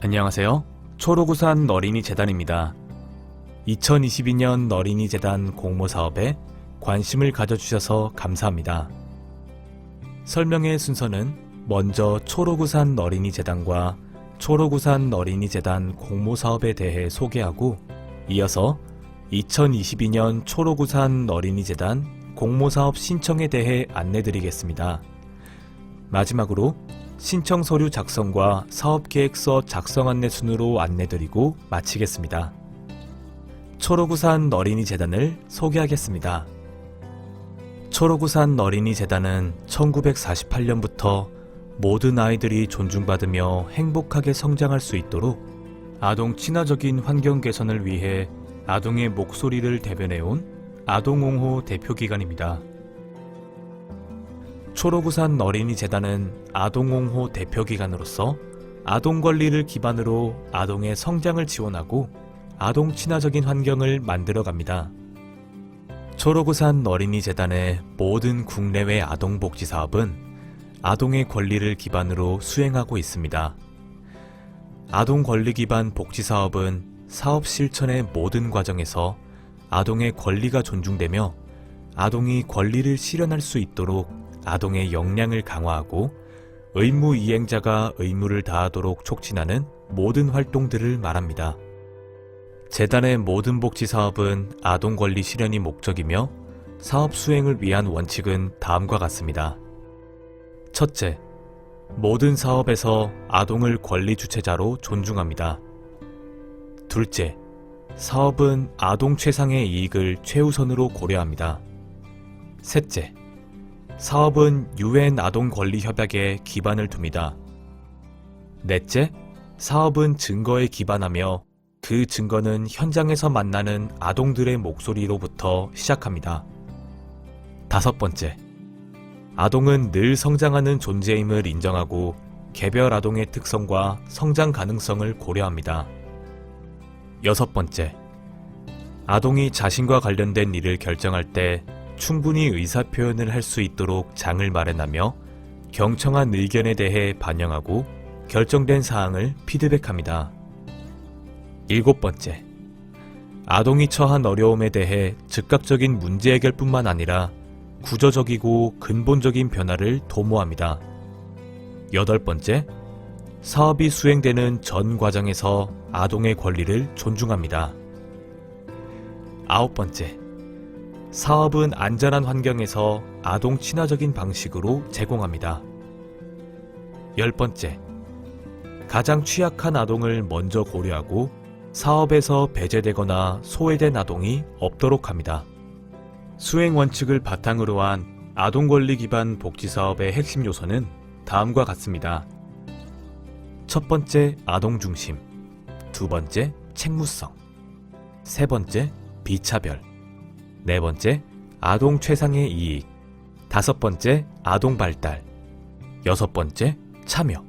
안녕하세요. 초록우산 어린이재단입니다. 2022년 어린이재단 공모사업에 관심을 가져주셔서 감사합니다. 설명의 순서는 먼저 초록우산 어린이재단과 초록우산 어린이재단 공모사업에 대해 소개하고 이어서 2022년 초록우산 어린이재단 공모사업 신청에 대해 안내드리겠습니다. 마지막으로 신청 서류 작성과 사업계획서 작성 안내 순으로 안내드리고 마치겠습니다. 초록우산 어린이재단을 소개하겠습니다. 초록우산 어린이재단은 1948년부터 모든 아이들이 존중받으며 행복하게 성장할 수 있도록 아동 친화적인 환경 개선을 위해 아동의 목소리를 대변해온 아동옹호 대표기관입니다. 초록우산 어린이재단은 아동옹호 대표기관으로서 아동 권리를 기반으로 아동의 성장을 지원하고 아동 친화적인 환경을 만들어갑니다. 초록우산 어린이재단의 모든 국내외 아동복지 사업은 아동의 권리를 기반으로 수행하고 있습니다. 아동 권리 기반 복지 사업은 사업 실천의 모든 과정에서 아동의 권리가 존중되며 아동이 권리를 실현할 수 있도록 아동의 역량을 강화하고 의무 이행자가 의무를 다하도록 촉진하는 모든 활동들을 말합니다. 재단의 모든 복지 사업은 아동 권리 실현이 목적이며 사업 수행을 위한 원칙은 다음과 같습니다. 첫째, 모든 사업에서 아동을 권리 주체자로 존중합니다. 둘째, 사업은 아동 최상의 이익을 최우선으로 고려합니다. 셋째, 사업은 UN 아동 권리 협약에 기반을 둡니다. 넷째, 사업은 증거에 기반하며 그 증거는 현장에서 만나는 아동들의 목소리로부터 시작합니다. 다섯 번째, 아동은 늘 성장하는 존재임을 인정하고 개별 아동의 특성과 성장 가능성을 고려합니다. 여섯 번째, 아동이 자신과 관련된 일을 결정할 때 충분히 의사표현을 할 수 있도록 장을 마련하며 경청한 의견에 대해 반영하고 결정된 사항을 피드백합니다. 일곱 번째, 아동이 처한 어려움에 대해 즉각적인 문제 해결뿐만 아니라 구조적이고 근본적인 변화를 도모합니다. 여덟 번째, 사업이 수행되는 전 과정에서 아동의 권리를 존중합니다. 아홉 번째, 사업은 안전한 환경에서 아동 친화적인 방식으로 제공합니다. 열 번째, 가장 취약한 아동을 먼저 고려하고 사업에서 배제되거나 소외된 아동이 없도록 합니다. 수행 원칙을 바탕으로 한 아동 권리 기반 복지 사업의 핵심 요소는 다음과 같습니다. 첫 번째, 아동 중심. 두 번째, 책무성. 세 번째, 비차별. 네 번째, 아동 최상의 이익. 다섯 번째, 아동 발달. 여섯 번째, 참여.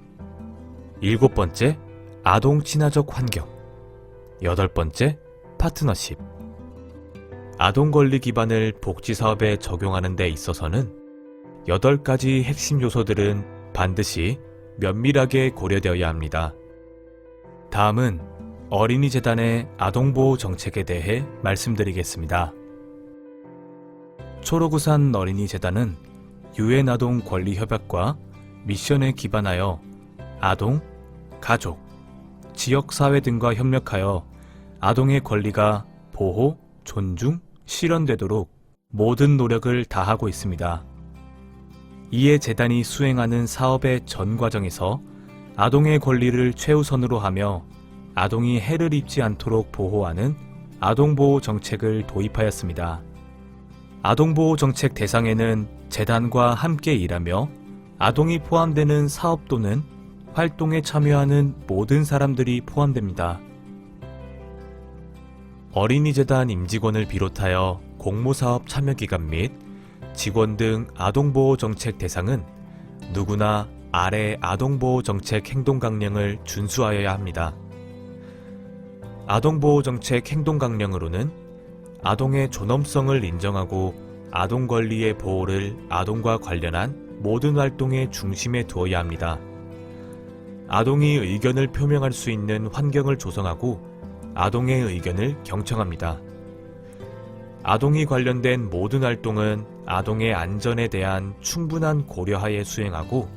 일곱 번째, 아동 친화적 환경. 여덟 번째, 파트너십. 아동 권리 기반을 복지 사업에 적용하는 데 있어서는 8가지 핵심 요소들은 반드시 면밀하게 고려되어야 합니다. 다음은 어린이재단의 아동보호 정책에 대해 말씀드리겠습니다. 초록우산 어린이재단은 UN 아동 권리 협약과 미션에 기반하여 아동, 가족, 지역사회 등과 협력하여 아동의 권리가 보호, 존중, 실현되도록 모든 노력을 다하고 있습니다. 이에 재단이 수행하는 사업의 전 과정에서 아동의 권리를 최우선으로 하며 아동이 해를 입지 않도록 보호하는 아동보호 정책을 도입하였습니다. 아동보호 정책 대상에는 재단과 함께 일하며 아동이 포함되는 사업 또는 활동에 참여하는 모든 사람들이 포함됩니다. 어린이재단 임직원을 비롯하여 공모사업 참여기관 및 직원 등 아동보호 정책 대상은 누구나 아래 아동보호 정책 행동강령을 준수하여야 합니다. 아동보호 정책 행동강령으로는 아동의 존엄성을 인정하고 아동 권리의 보호를 아동과 관련한 모든 활동의 중심에 두어야 합니다. 아동이 의견을 표명할 수 있는 환경을 조성하고 아동의 의견을 경청합니다. 아동이 관련된 모든 활동은 아동의 안전에 대한 충분한 고려하에 수행하고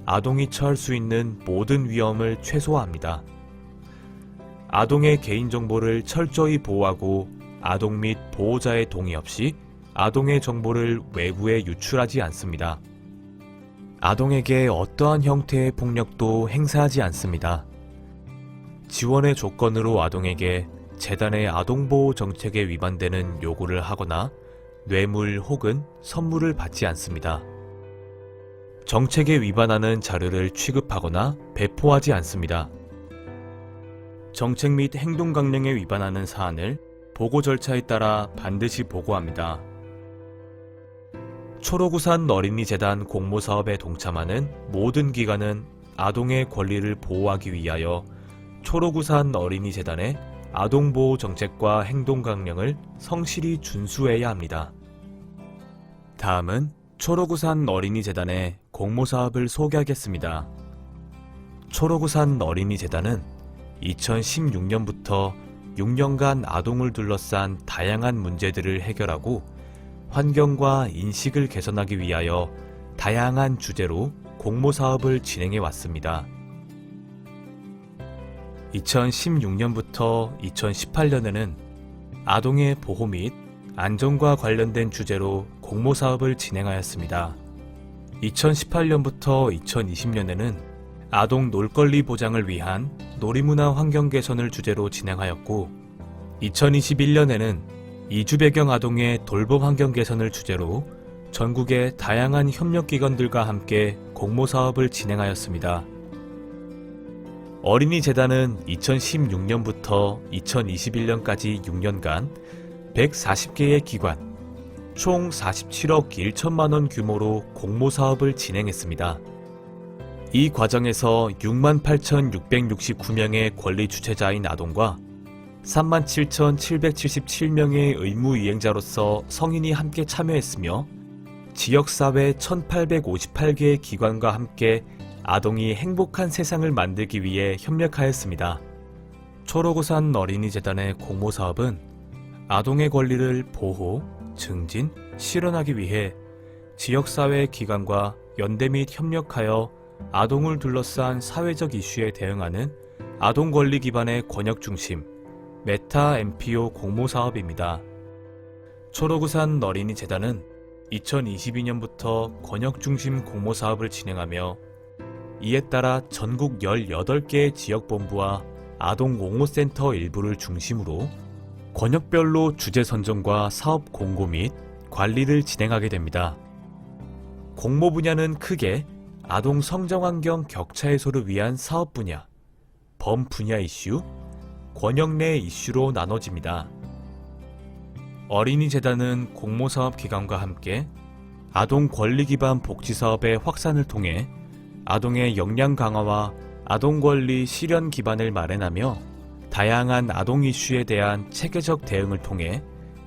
아동이 처할 수 있는 모든 위험을 최소화합니다. 아동의 개인정보를 철저히 보호하고 아동 및 보호자의 동의 없이 아동의 정보를 외부에 유출하지 않습니다. 아동에게 어떠한 형태의 폭력도 행사하지 않습니다. 지원의 조건으로 아동에게 재단의 아동보호 정책에 위반되는 요구를 하거나 뇌물 혹은 선물을 받지 않습니다. 정책에 위반하는 자료를 취급하거나 배포하지 않습니다. 정책 및 행동 강령에 위반하는 사안을 보고 절차에 따라 반드시 보고합니다. 초록우산 어린이재단 공모사업에 동참하는 모든 기관은 아동의 권리를 보호하기 위하여 초록우산 어린이재단의 아동보호 정책과 행동 강령을 성실히 준수해야 합니다. 다음은 초록우산 어린이재단의 공모사업을 소개하겠습니다. 초록우산 어린이재단은 2016년부터 6년간 아동을 둘러싼 다양한 문제들을 해결하고 환경과 인식을 개선하기 위하여 다양한 주제로 공모사업을 진행해 왔습니다. 2016년부터 2018년에는 아동의 보호 및 안전과 관련된 주제로 공모사업을 진행하였습니다. 2018년부터 2020년에는 아동 놀권리 보장을 위한 놀이문화 환경 개선을 주제로 진행하였고 2021년에는 이주 배경 아동의 돌봄 환경 개선을 주제로 전국의 다양한 협력기관들과 함께 공모사업을 진행하였습니다. 어린이재단은 2016년부터 2021년까지 6년간 140개의 기관, 총 47억 1천만 원 규모로 공모사업을 진행했습니다. 이 과정에서 68,669명의 권리 주체자인 아동과 37,777명의 의무이행자로서 성인이 함께 참여했으며 지역사회 1,858개의 기관과 함께 아동이 행복한 세상을 만들기 위해 협력하였습니다. 초록우산 어린이재단의 공모사업은 아동의 권리를 보호, 증진, 실현하기 위해 지역사회 기관과 연대 및 협력하여 아동을 둘러싼 사회적 이슈에 대응하는 아동 권리 기반의 권역 중심 메타 MPO 공모사업입니다. 초록우산 어린이재단은 2022년부터 권역 중심 공모사업을 진행하며 이에 따라 전국 18개의 지역본부와 아동 옹호센터 일부를 중심으로 권역별로 주제 선정과 사업 공고 및 관리를 진행하게 됩니다. 공모 분야는 크게 아동 성장 환경 격차 해소를 위한 사업 분야, 범 분야 이슈, 권역 내 이슈로 나눠집니다. 어린이재단은 공모사업 기관과 함께 아동 권리 기반 복지사업의 확산을 통해 아동의 역량 강화와 아동 권리 실현 기반을 마련하며 다양한 아동 이슈에 대한 체계적 대응을 통해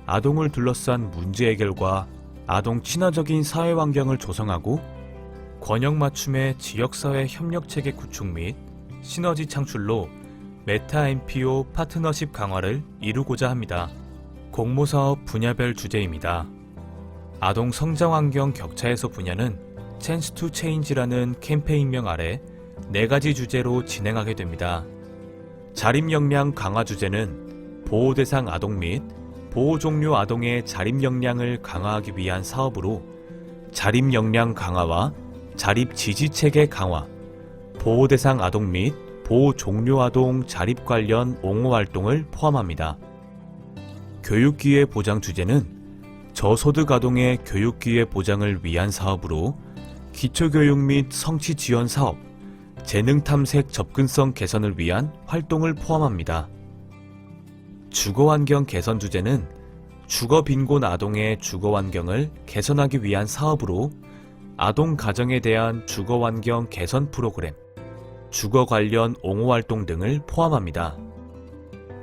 아동을 둘러싼 문제 해결과 아동 친화적인 사회 환경을 조성하고 권역 맞춤의 지역사회 협력체계 구축 및 시너지 창출로 메타 MPO 파트너십 강화를 이루고자 합니다. 공모사업 분야별 주제입니다. 아동 성장 환경 격차 해소 분야는 Chance to Change라는 캠페인명 아래 4가지 주제로 진행하게 됩니다. 자립 역량 강화 주제는 보호 대상 아동 및 보호 종료 아동의 자립 역량을 강화하기 위한 사업으로 자립 역량 강화와 자립 지지 체계 강화, 보호 대상 아동 및 보호 종료 아동 자립 관련 옹호 활동을 포함합니다. 교육 기회 보장 주제는 저소득 아동의 교육 기회 보장을 위한 사업으로 기초교육 및 성취 지원 사업, 재능 탐색 접근성 개선을 위한 활동을 포함합니다. 주거 환경 개선 주제는 주거 빈곤 아동의 주거 환경을 개선하기 위한 사업으로 아동 가정에 대한 주거 환경 개선 프로그램, 주거 관련 옹호 활동 등을 포함합니다.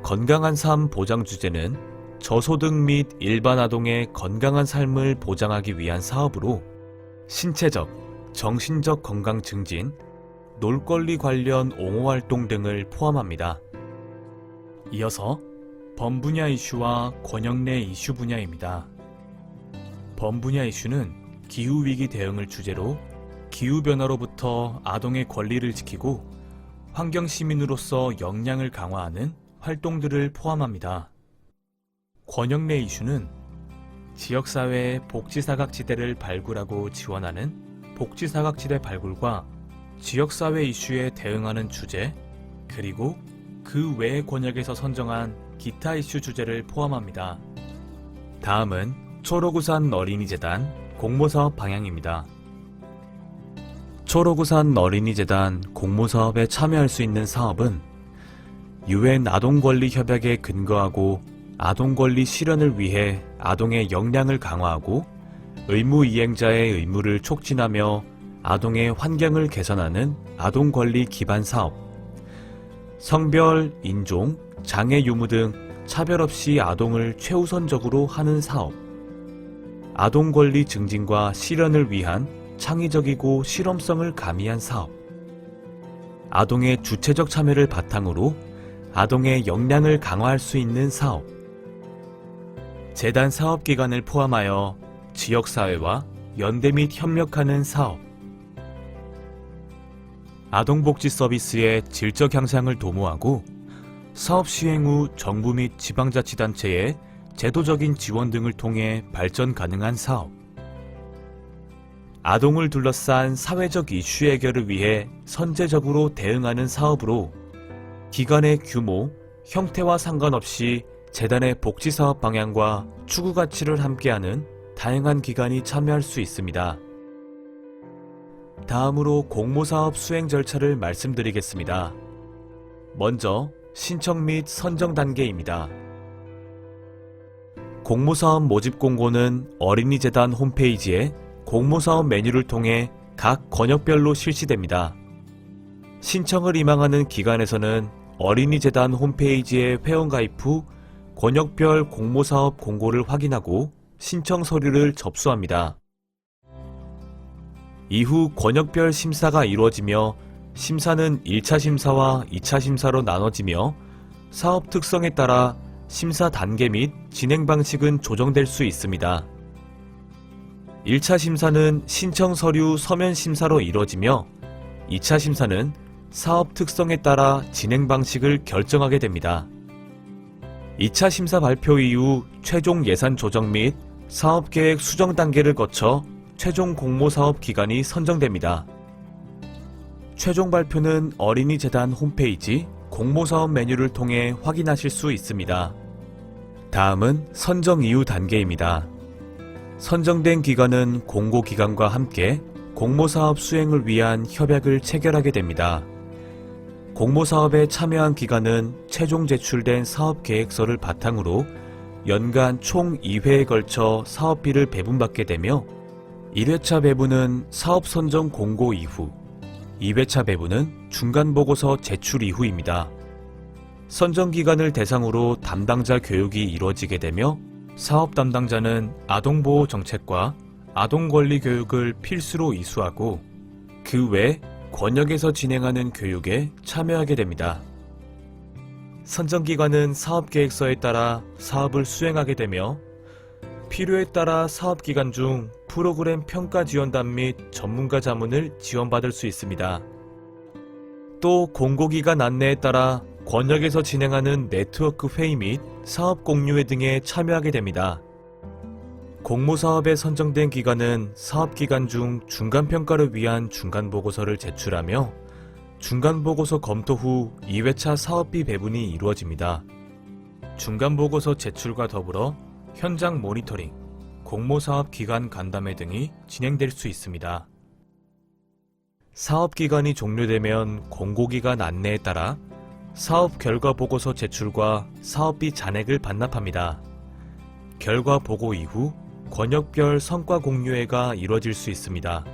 건강한 삶 보장 주제는 저소득 및 일반 아동의 건강한 삶을 보장하기 위한 사업으로 신체적, 정신적 건강 증진, 놀권리 관련 옹호활동 등을 포함합니다. 이어서 범분야 이슈와 권역 내 이슈 분야입니다. 범분야 이슈는 기후위기 대응을 주제로 기후변화로부터 아동의 권리를 지키고 환경시민으로서 역량을 강화하는 활동들을 포함합니다. 권역 내 이슈는 지역사회의 복지사각지대를 발굴하고 지원하는 복지사각지대 발굴과 지역사회 이슈에 대응하는 주제, 그리고 그 외의 권역에서 선정한 기타 이슈 주제를 포함합니다. 다음은 초록우산 어린이재단 공모사업 방향입니다. 초록우산 어린이재단 공모사업에 참여할 수 있는 사업은 UN 아동권리협약에 근거하고 아동권리 실현을 위해 아동의 역량을 강화하고 의무 이행자의 의무를 촉진하며 아동의 환경을 개선하는 아동권리 기반 사업, 성별, 인종, 장애 유무 등 차별 없이 아동을 최우선적으로 하는 사업, 아동권리 증진과 실현을 위한 창의적이고 실험성을 가미한 사업, 아동의 주체적 참여를 바탕으로 아동의 역량을 강화할 수 있는 사업, 재단 사업기관을 포함하여 지역사회와 연대 및 협력하는 사업, 아동복지 서비스의 질적 향상을 도모하고 사업 시행 후 정부 및 지방자치단체의 제도적인 지원 등을 통해 발전 가능한 사업, 아동을 둘러싼 사회적 이슈 해결을 위해 선제적으로 대응하는 사업으로 기관의 규모, 형태와 상관없이 재단의 복지사업 방향과 추구 가치를 함께하는 다양한 기관이 참여할 수 있습니다. 다음으로 공모사업 수행 절차를 말씀드리겠습니다. 먼저 신청 및 선정 단계입니다. 공모사업 모집 공고는 어린이재단 홈페이지에 공모사업 메뉴를 통해 각 권역별로 실시됩니다. 신청을 희망하는 기관에서는 어린이재단 홈페이지에 회원가입 후 권역별 공모사업 공고를 확인하고 신청 서류를 접수합니다. 이후 권역별 심사가 이루어지며 심사는 1차 심사와 2차 심사로 나눠지며 사업 특성에 따라 심사 단계 및 진행 방식은 조정될 수 있습니다. 1차 심사는 신청 서류 서면 심사로 이루어지며 2차 심사는 사업 특성에 따라 진행 방식을 결정하게 됩니다. 2차 심사 발표 이후 최종 예산 조정 및 사업계획 수정 단계를 거쳐 최종 공모사업 기간이 선정됩니다. 최종 발표는 어린이재단 홈페이지 공모사업 메뉴를 통해 확인하실 수 있습니다. 다음은 선정 이후 단계입니다. 선정된 기관은 공고기관과 함께 공모사업 수행을 위한 협약을 체결하게 됩니다. 공모사업에 참여한 기관은 최종 제출된 사업계획서를 바탕으로 연간 총 2회에 걸쳐 사업비를 배분받게 되며 1회차 배분은 사업 선정 공고 이후, 2회차 배분은 중간보고서 제출 이후입니다. 선정기관을 대상으로 담당자 교육이 이루어지게 되며 사업 담당자는 아동보호 정책과 아동권리 교육을 필수로 이수하고 그 외 권역에서 진행하는 교육에 참여하게 됩니다. 선정기관은 사업계획서에 따라 사업을 수행하게 되며 필요에 따라 사업기간 중 프로그램 평가 지원단 및 전문가 자문을 지원받을 수 있습니다. 또 공고기간 안내에 따라 권역에서 진행하는 네트워크 회의 및 사업 공유회 등에 참여하게 됩니다. 공모사업에 선정된 기관은 사업기간 중 중간평가를 위한 중간보고서를 제출하며 중간보고서 검토 후 2회차 사업비 배분이 이루어집니다. 중간보고서 제출과 더불어 현장 모니터링, 공모사업 기간 간담회 등이 진행될 수 있습니다. 사업기간이 종료되면 공고기간 안내에 따라 사업 결과 보고서 제출과 사업비 잔액을 반납합니다. 결과 보고 이후 권역별 성과 공유회가 이루어질 수 있습니다.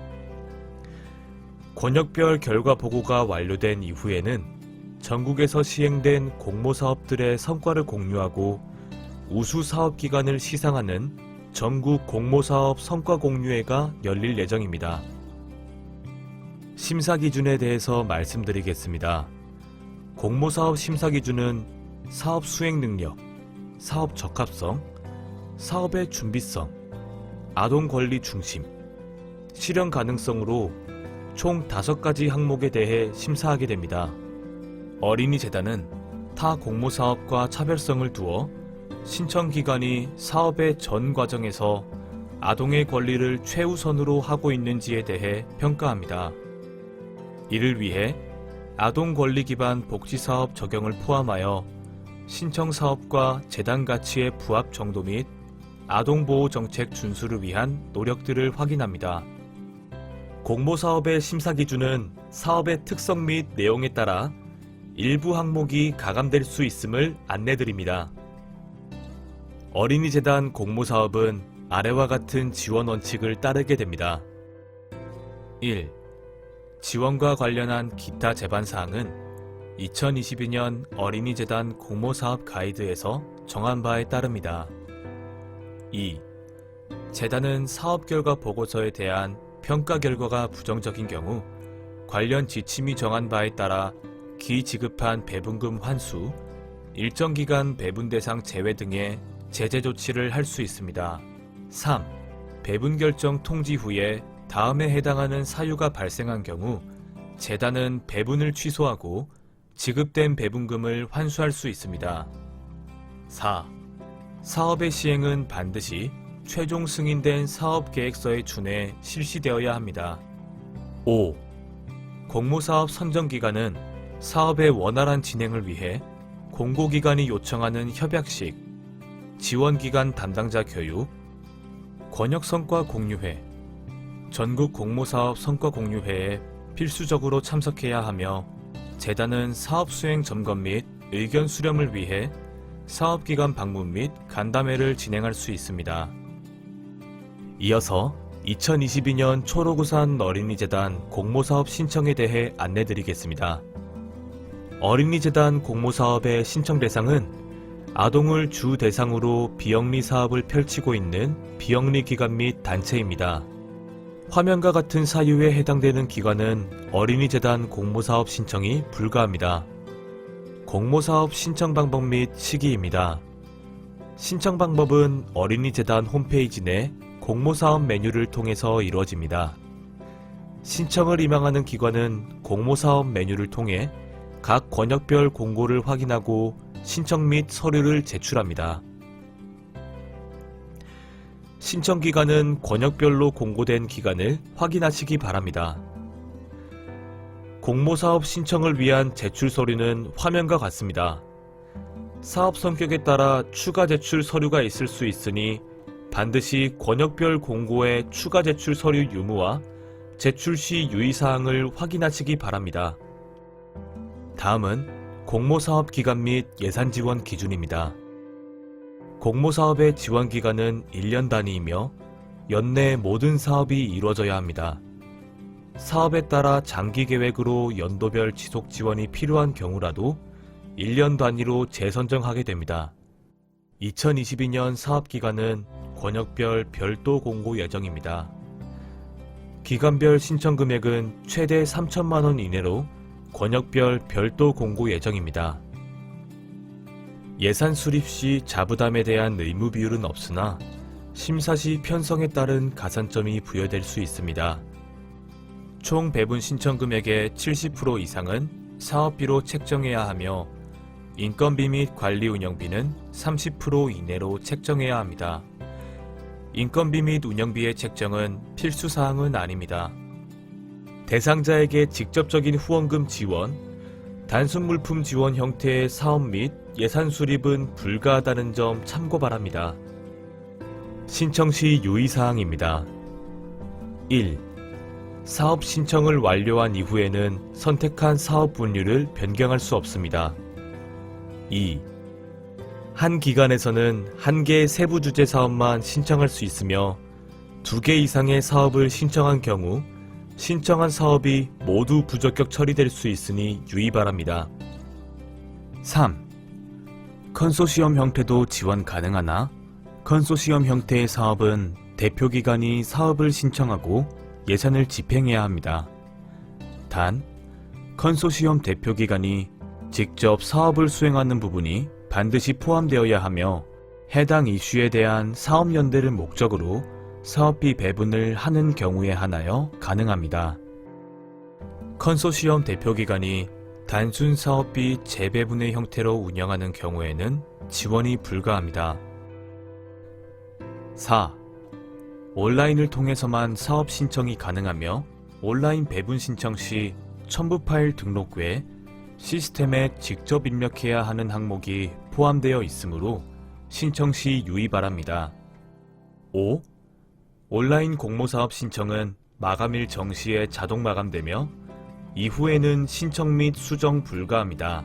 권역별 결과 보고가 완료된 이후에는 전국에서 시행된 공모사업들의 성과를 공유하고 우수 사업기관을 시상하는 전국 공모사업 성과 공유회가 열릴 예정입니다. 심사 기준에 대해서 말씀드리겠습니다. 공모사업 심사 기준은 사업 수행 능력, 사업 적합성, 사업의 준비성, 아동 권리 중심, 실현 가능성으로 총 5가지 항목에 대해 심사하게 됩니다. 어린이재단은 타 공모사업과 차별성을 두어 신청기관이 사업의 전 과정에서 아동의 권리를 최우선으로 하고 있는지에 대해 평가합니다. 이를 위해 아동 권리 기반 복지사업 적용을 포함하여 신청사업과 재단 가치의 부합 정도 및 아동보호 정책 준수를 위한 노력들을 확인합니다. 공모사업의 심사 기준은 사업의 특성 및 내용에 따라 일부 항목이 가감될 수 있음을 안내드립니다. 어린이재단 공모사업은 아래와 같은 지원 원칙을 따르게 됩니다. 1. 지원과 관련한 기타 제반사항은 2022년 어린이재단 공모사업 가이드에서 정한 바에 따릅니다. 2. 재단은 사업 결과 보고서에 대한 평가 결과가 부정적인 경우 관련 지침이 정한 바에 따라 기지급한 배분금 환수, 일정 기간 배분 대상 제외 등의 제재 조치를 할 수 있습니다. 3. 배분 결정 통지 후에 다음에 해당하는 사유가 발생한 경우 재단은 배분을 취소하고 지급된 배분금을 환수할 수 있습니다. 4. 사업의 시행은 반드시 최종 승인된 사업계획서에 준해 실시되어야 합니다. 5. 공모사업 선정기간은 사업의 원활한 진행을 위해 공고기관이 요청하는 협약식, 지원기관 담당자 교육, 권역성과 공유회, 전국 공모사업 성과 공유회에 필수적으로 참석해야 하며 재단은 사업 수행 점검 및 의견 수렴을 위해 사업기관 방문 및 간담회를 진행할 수 있습니다. 이어서 2022년 초록우산 어린이재단 공모사업 신청에 대해 안내드리겠습니다. 어린이재단 공모사업의 신청 대상은 아동을 주 대상으로 비영리 사업을 펼치고 있는 비영리 기관 및 단체입니다. 화면과 같은 사유에 해당되는 기관은 어린이재단 공모사업 신청이 불가합니다. 공모사업 신청 방법 및 시기입니다. 신청 방법은 어린이재단 홈페이지 내 공모사업 메뉴를 통해서 이루어집니다. 신청을 희망하는 기관은 공모사업 메뉴를 통해 각 권역별 공고를 확인하고 신청 및 서류를 제출합니다. 신청 기간은 권역별로 공고된 기간을 확인하시기 바랍니다. 공모사업 신청을 위한 제출 서류는 화면과 같습니다. 사업 성격에 따라 추가 제출 서류가 있을 수 있으니 반드시 권역별 공고의 추가 제출 서류 유무와 제출 시 유의사항을 확인하시기 바랍니다. 다음은 공모사업 기간 및 예산 지원 기준입니다. 공모사업의 지원 기간은 1년 단위이며 연내 모든 사업이 이루어져야 합니다. 사업에 따라 장기 계획으로 연도별 지속 지원이 필요한 경우라도 1년 단위로 재선정하게 됩니다. 2022년 사업 기간은 권역별 별도 공고 예정입니다. 기간별 신청 금액은 최대 3천만 원 이내로 권역별 별도 공고 예정입니다. 예산 수립 시 자부담에 대한 의무 비율은 없으나 심사 시 편성에 따른 가산점이 부여될 수 있습니다. 총 배분 신청 금액의 70% 이상은 사업비로 책정해야 하며 인건비 및 관리 운영비는 30% 이내로 책정해야 합니다. 인건비 및 운영비의 책정은 필수사항은 아닙니다. 대상자에게 직접적인 후원금 지원, 단순 물품 지원 형태의 사업 및 예산 수립은 불가하다는 점 참고 바랍니다. 신청 시 유의사항입니다. 1. 사업 신청을 완료한 이후에는 선택한 사업 분류를 변경할 수 없습니다. 2. 한 기관에서는 한 개의 세부 주제 사업만 신청할 수 있으며 2개 이상의 사업을 신청한 경우 신청한 사업이 모두 부적격 처리될 수 있으니 유의 바랍니다. 3. 컨소시엄 형태도 지원 가능하나 컨소시엄 형태의 사업은 대표기관이 사업을 신청하고 예산을 집행해야 합니다. 단, 컨소시엄 대표기관이 직접 사업을 수행하는 부분이 반드시 포함되어야 하며 해당 이슈에 대한 사업연대를 목적으로 사업비 배분을 하는 경우에 한하여 가능합니다. 컨소시엄 대표기관이 단순 사업비 재배분의 형태로 운영하는 경우에는 지원이 불가합니다. 4. 온라인을 통해서만 사업 신청이 가능하며 온라인 배분 신청 시 첨부 파일 등록 외 시스템에 직접 입력해야 하는 항목이 포함되어 있으므로 신청 시 유의 바랍니다. 5. 온라인 공모사업 신청은 마감일 정시에 자동 마감되며 이후에는 신청 및 수정 불가합니다.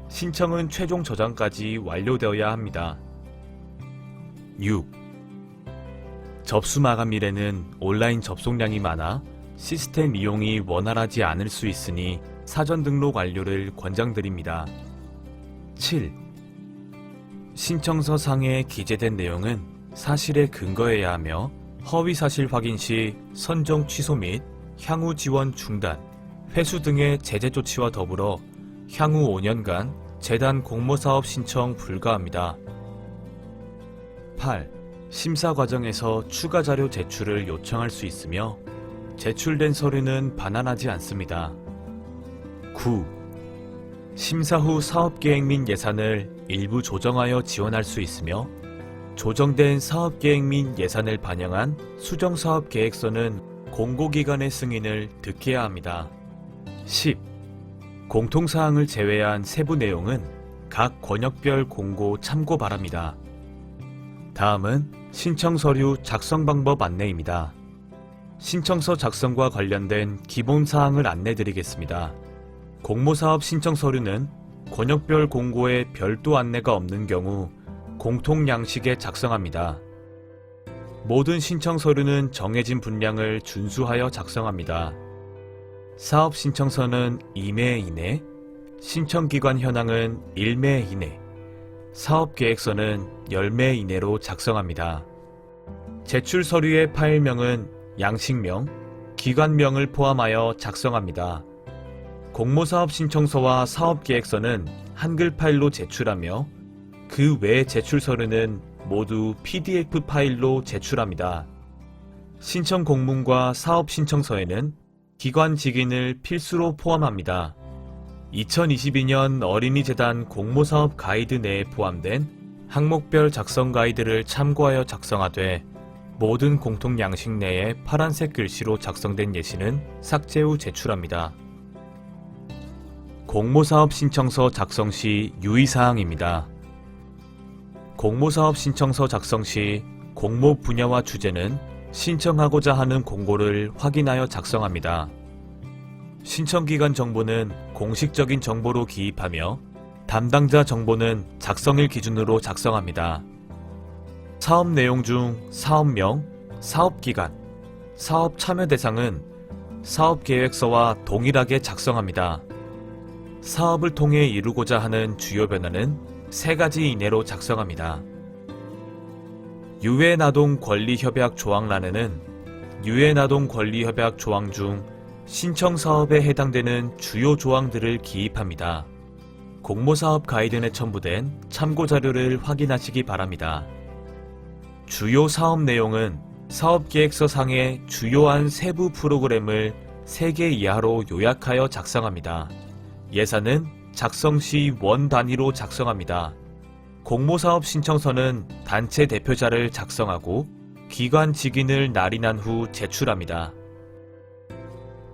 신청은 최종 저장까지 완료되어야 합니다. 6. 접수 마감일에는 온라인 접속량이 많아 시스템 이용이 원활하지 않을 수 있으니 사전 등록 완료를 권장드립니다. 7. 신청서 상에 기재된 내용은 사실에 근거해야 하며 허위 사실 확인 시 선정 취소 및 향후 지원 중단, 회수 등의 제재 조치와 더불어 향후 5년간 재단 공모사업 신청 불가합니다. 8. 심사 과정에서 추가 자료 제출을 요청할 수 있으며 제출된 서류는 반환하지 않습니다. 9. 심사 후 사업계획 및 예산을 일부 조정하여 지원할 수 있으며 조정된 사업계획 및 예산을 반영한 수정사업계획서는 공고기관의 승인을 득해야 합니다. 10. 공통사항을 제외한 세부 내용은 각 권역별 공고 참고 바랍니다. 다음은 신청서류 작성 방법 안내입니다. 신청서 작성과 관련된 기본사항을 안내드리겠습니다. 공모사업 신청서류는 권역별 공고에 별도 안내가 없는 경우 공통 양식에 작성합니다. 모든 신청서류는 정해진 분량을 준수하여 작성합니다. 사업 신청서는 2매 이내, 신청기관 현황은 1매 이내, 사업계획서는 10매 이내로 작성합니다. 제출 서류의 파일명은 양식명, 기관명을 포함하여 작성합니다. 공모사업 신청서와 사업계획서는 한글 파일로 제출하며 그 외 제출 서류는 모두 PDF 파일로 제출합니다. 신청 공문과 사업 신청서에는 기관 직인을 필수로 포함합니다. 2022년 어린이재단 공모사업 가이드 내에 포함된 항목별 작성 가이드를 참고하여 작성하되 모든 공통 양식 내에 파란색 글씨로 작성된 예시는 삭제 후 제출합니다. 공모사업 신청서 작성 시 유의사항입니다. 공모사업 신청서 작성 시 공모 분야와 주제는 신청하고자 하는 공고를 확인하여 작성합니다. 신청기관 정보는 공식적인 정보로 기입하며 담당자 정보는 작성일 기준으로 작성합니다. 사업 내용 중 사업명, 사업기간, 사업 참여 대상은 사업계획서와 동일하게 작성합니다. 사업을 통해 이루고자 하는 주요 변화는 3가지 이내로 작성합니다. 유엔아동권리협약 조항란에는 유엔아동권리협약 조항 중 신청사업에 해당되는 주요 조항들을 기입합니다. 공모사업 가이드에 첨부된 참고자료를 확인하시기 바랍니다. 주요 사업 내용은 사업계획서 상의 주요한 세부 프로그램을 3개 이하로 요약하여 작성합니다. 예산은 작성 시 원 단위로 작성합니다. 공모사업 신청서는 단체 대표자를 작성하고 기관 직인을 날인한 후 제출합니다.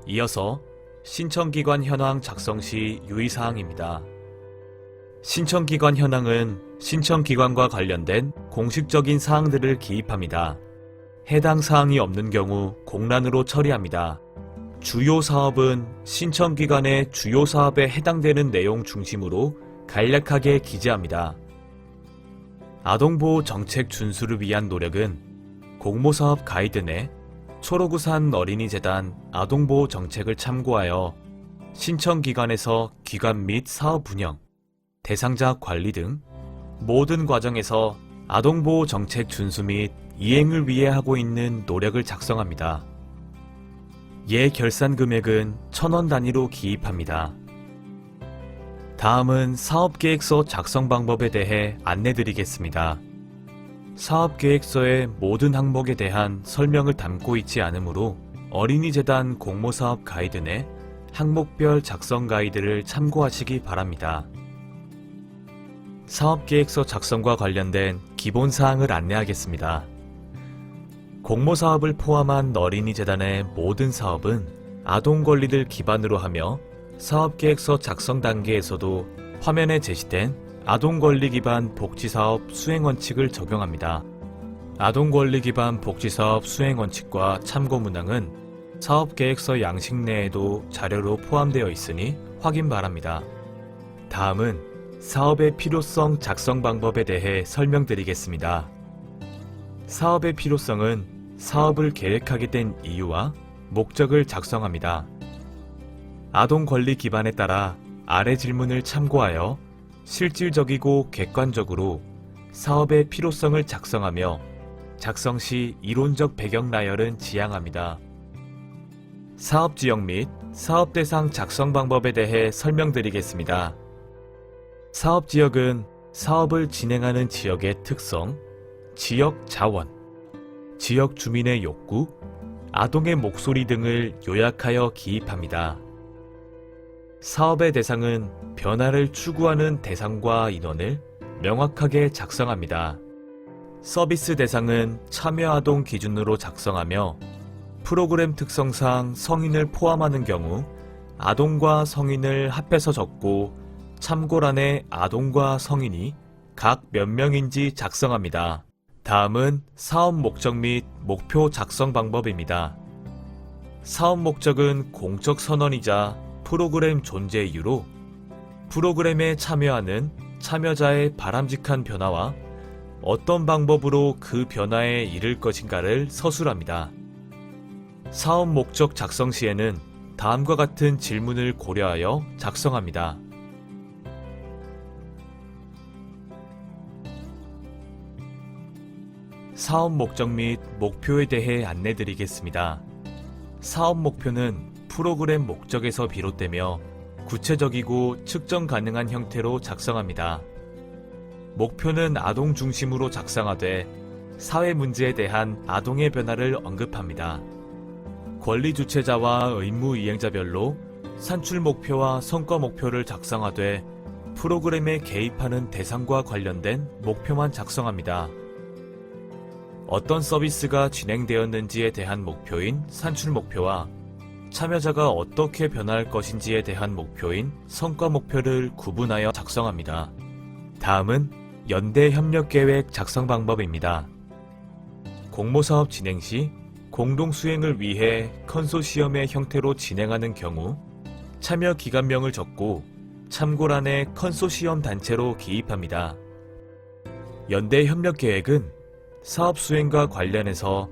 이어서 신청기관 현황 작성 시 유의사항입니다. 신청기관 현황은 신청기관과 관련된 공식적인 사항들을 기입합니다. 해당 사항이 없는 경우 공란으로 처리합니다. 주요 사업은 신청기관의 주요 사업에 해당되는 내용 중심으로 간략하게 기재합니다. 아동보호 정책 준수를 위한 노력은 공모사업 가이드 내 초록우산 어린이재단 아동보호 정책을 참고하여 신청기관에서 기관 및 사업 운영, 대상자 관리 등 모든 과정에서 아동보호 정책 준수 및 이행을 위해 하고 있는 노력을 작성합니다. 결산 금액은 1,000원 단위로 기입합니다. 다음은 사업계획서 작성 방법에 대해 안내드리겠습니다. 사업계획서의 모든 항목에 대한 설명을 담고 있지 않으므로 어린이재단 공모사업 가이드 내 항목별 작성 가이드를 참고하시기 바랍니다. 사업계획서 작성과 관련된 기본사항을 안내하겠습니다. 공모사업을 포함한 어린이재단의 모든 사업은 아동권리를 기반으로 하며 사업계획서 작성 단계에서도 화면에 제시된 아동권리 기반 복지사업 수행원칙을 적용합니다. 아동권리 기반 복지사업 수행원칙과 참고문항은 사업계획서 양식 내에도 자료로 포함되어 있으니 확인 바랍니다. 다음은 사업의 필요성 작성 방법에 대해 설명드리겠습니다. 사업의 필요성은 사업을 계획하게 된 이유와 목적을 작성합니다. 아동권리 기반에 따라 아래 질문을 참고하여 실질적이고 객관적으로 사업의 필요성을 작성하며 작성 시 이론적 배경 나열은 지향합니다. 사업 지역 및 사업 대상 작성 방법에 대해 설명드리겠습니다. 사업 지역은 사업을 진행하는 지역의 특성, 지역 자원, 지역 주민의 욕구, 아동의 목소리 등을 요약하여 기입합니다. 사업의 대상은 변화를 추구하는 대상과 인원을 명확하게 작성합니다. 서비스 대상은 참여 아동 기준으로 작성하며 프로그램 특성상 성인을 포함하는 경우 아동과 성인을 합해서 적고 참고란에 아동과 성인이 각 몇 명인지 작성합니다. 다음은 사업 목적 및 목표 작성 방법입니다. 사업 목적은 공적 선언이자 프로그램 존재 이유로 프로그램에 참여하는 참여자의 바람직한 변화와 어떤 방법으로 그 변화에 이를 것인가를 서술합니다. 사업 목적 작성 시에는 다음과 같은 질문을 고려하여 작성합니다. 사업 목적 및 목표에 대해 안내드리겠습니다. 사업 목표는 프로그램 목적에서 비롯되며 구체적이고 측정 가능한 형태로 작성합니다. 목표는 아동 중심으로 작성하되 사회 문제에 대한 아동의 변화를 언급합니다. 권리 주체자와 의무 이행자별로 산출 목표와 성과 목표를 작성하되 프로그램에 개입하는 대상과 관련된 목표만 작성합니다. 어떤 서비스가 진행되었는지에 대한 목표인 산출 목표와 참여자가 어떻게 변화할 것인지에 대한 목표인 성과 목표를 구분하여 작성합니다. 다음은 연대 협력 계획 작성 방법입니다. 공모사업 진행 시 공동 수행을 위해 컨소시엄의 형태로 진행하는 경우 참여 기관명을 적고 참고란에 컨소시엄 단체로 기입합니다. 연대 협력 계획은 사업 수행과 관련해서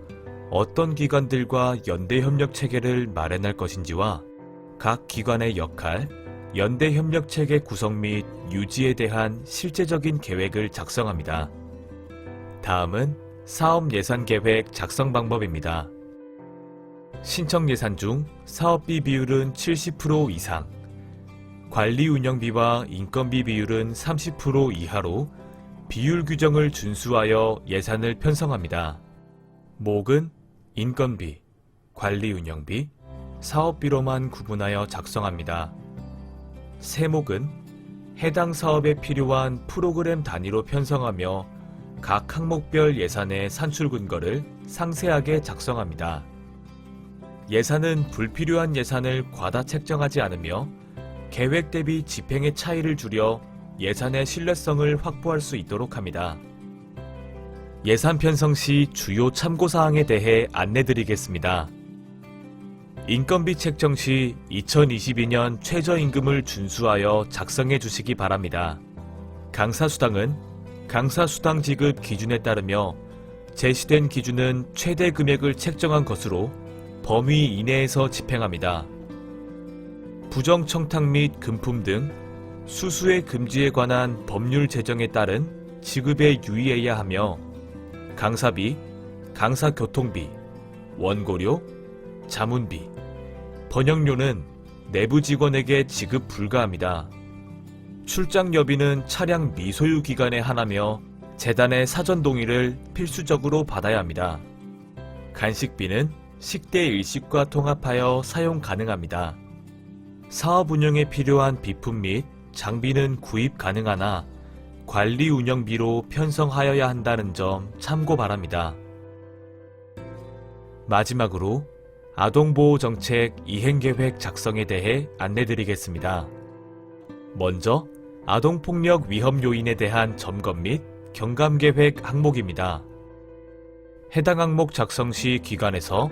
어떤 기관들과 연대 협력 체계를 마련할 것인지와 각 기관의 역할, 연대 협력 체계 구성 및 유지에 대한 실제적인 계획을 작성합니다. 다음은 사업 예산 계획 작성 방법입니다. 신청 예산 중 사업비 비율은 70% 이상, 관리 운영비와 인건비 비율은 30% 이하로 비율 규정을 준수하여 예산을 편성합니다. 목은 인건비, 관리 운영비, 사업비로만 구분하여 작성합니다. 세목은 해당 사업에 필요한 프로그램 단위로 편성하며 각 항목별 예산의 산출 근거를 상세하게 작성합니다. 예산은 불필요한 예산을 과다 책정하지 않으며 계획 대비 집행의 차이를 줄여 예산의 신뢰성을 확보할 수 있도록 합니다. 예산 편성 시 주요 참고사항에 대해 안내드리겠습니다. 인건비 책정 시 2022년 최저임금을 준수하여 작성해 주시기 바랍니다. 강사수당은 강사수당 지급 기준에 따르며 제시된 기준은 최대 금액을 책정한 것으로 범위 이내에서 집행합니다. 부정청탁 및 금품 등 수수의 금지에 관한 법률 제정에 따른 지급에 유의해야 하며 강사비, 강사교통비, 원고료, 자문비, 번역료는 내부 직원에게 지급 불가합니다. 출장 여비는 차량 미소유 기간에 하나며 재단의 사전 동의를 필수적으로 받아야 합니다. 간식비는 식대 일식과 통합하여 사용 가능합니다. 사업 운영에 필요한 비품 및 장비는 구입 가능하나 관리 운영비로 편성하여야 한다는 점 참고 바랍니다. 마지막으로 아동보호정책 이행계획 작성에 대해 안내드리겠습니다. 먼저 아동폭력 위험 요인에 대한 점검 및 경감계획 항목입니다. 해당 항목 작성 시 기관에서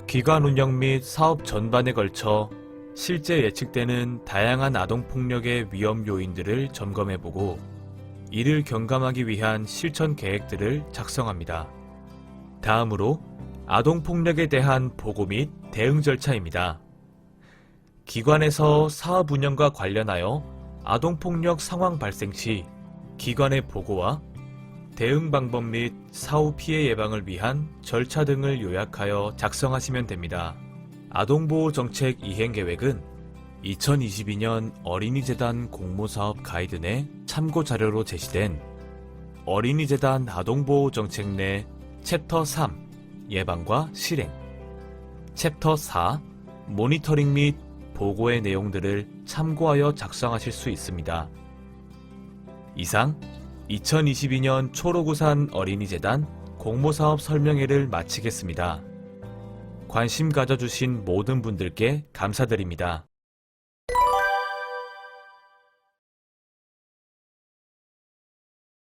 기관 운영 및 사업 전반에 걸쳐 실제 예측되는 다양한 아동폭력의 위험 요인들을 점검해보고 이를 경감하기 위한 실천 계획들을 작성합니다. 다음으로 아동폭력에 대한 보고 및 대응 절차입니다. 기관에서 사업 운영과 관련하여 아동폭력 상황 발생 시 기관의 보고와 대응 방법 및 사후 피해 예방을 위한 절차 등을 요약하여 작성하시면 됩니다. 아동보호정책 이행계획은 2022년 어린이재단 공모사업 가이드 내 참고자료로 제시된 어린이재단 아동보호정책 내 챕터 3 예방과 실행, 챕터 4 모니터링 및 보고의 내용들을 참고하여 작성하실 수 있습니다. 이상 2022년 초록우산 어린이재단 공모사업 설명회를 마치겠습니다. 관심 가져주신 모든 분들께 감사드립니다.